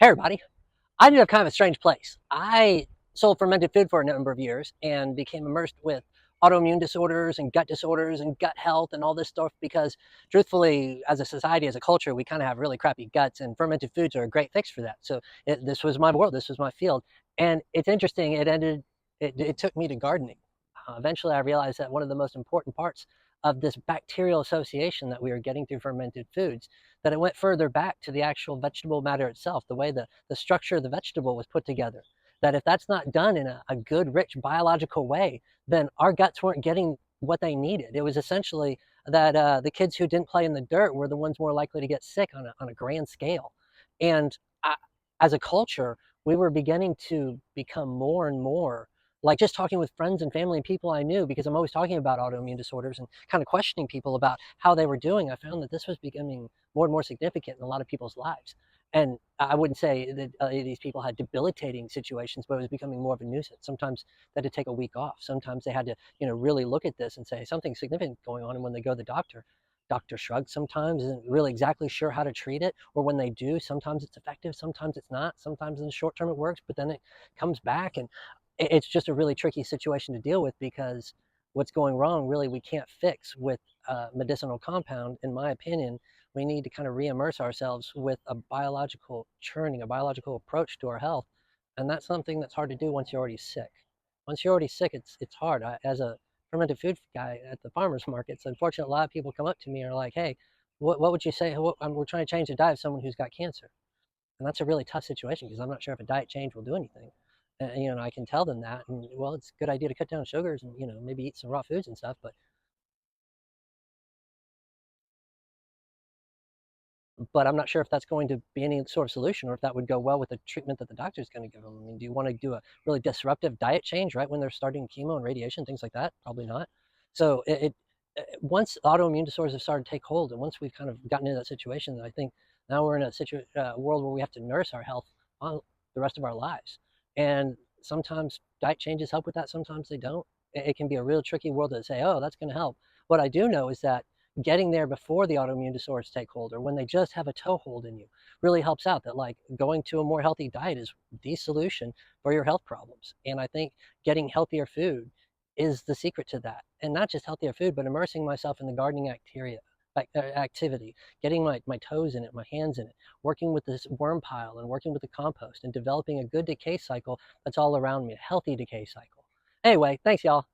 Hey everybody. I ended up kind of a strange place. I sold fermented food for a number of years and became immersed with autoimmune disorders and gut health and all this stuff because truthfully, as a society, as a culture, we kind of have really crappy guts and fermented foods are a great fix for that. So this was my world, this was my field. And it's interesting, it took me to gardening. Eventually I realized that one of the most important parts of this bacterial association that we were getting through fermented foods, that it went further back to the actual vegetable matter itself, the way the structure of the vegetable was put together. That if that's not done in a good, rich biological way, then our guts weren't getting what they needed. It was essentially that the kids who didn't play in the dirt were the ones more likely to get sick on a grand scale. And I, as a culture, we were beginning to become more and more like just talking with friends and family and people I knew, because I'm always talking about autoimmune disorders and kind of questioning people about how they were doing. I found that this was becoming more and more significant in a lot of people's lives. And I wouldn't say that these people had debilitating situations, but it was becoming more of a nuisance. Sometimes they had to take a week off. Sometimes they had to, really look at this and say something significant going on. And when they go to the doctor shrugs sometimes, isn't really exactly sure how to treat it. Or when they do, sometimes it's effective, sometimes it's not. Sometimes in the short term it works, but then it comes back. And it's just a really tricky situation to deal with, because what's going wrong really we can't fix with a medicinal compound. In my opinion, we need to kind of re-immerse ourselves with a biological churning, a biological approach to our health. And that's something that's hard to do once you're already sick. Once you're already sick, it's hard. As a fermented food guy at the farmers markets, unfortunately, a lot of people come up to me and are like, hey, what would you say? We're trying to change the diet of someone who's got cancer. And that's a really tough situation, because I'm not sure if a diet change will do anything. And, I can tell them that, and well, it's a good idea to cut down sugars and maybe eat some raw foods and stuff. But I'm not sure if that's going to be any sort of solution, or if that would go well with the treatment that the doctor is going to give them. I mean, do you want to do a really disruptive diet change right when they're starting chemo and radiation, things like that? Probably not. So once autoimmune disorders have started to take hold, and once we've kind of gotten into that situation, I think now we're in a world where we have to nurse our health on the rest of our lives. And sometimes diet changes help with that, sometimes they don't. It can be a real tricky world to say, oh, that's going to help. What I do know is that getting there before the autoimmune disorders take hold, or when they just have a toehold in you, really helps out. That like going to a more healthy diet is the solution for your health problems. And I think getting healthier food is the secret to that. And not just healthier food, but immersing myself in the gardening activity, getting my toes in it, my hands in it, working with this worm pile and working with the compost, and developing a good decay cycle that's all around me, a healthy decay cycle. Anyway, thanks y'all.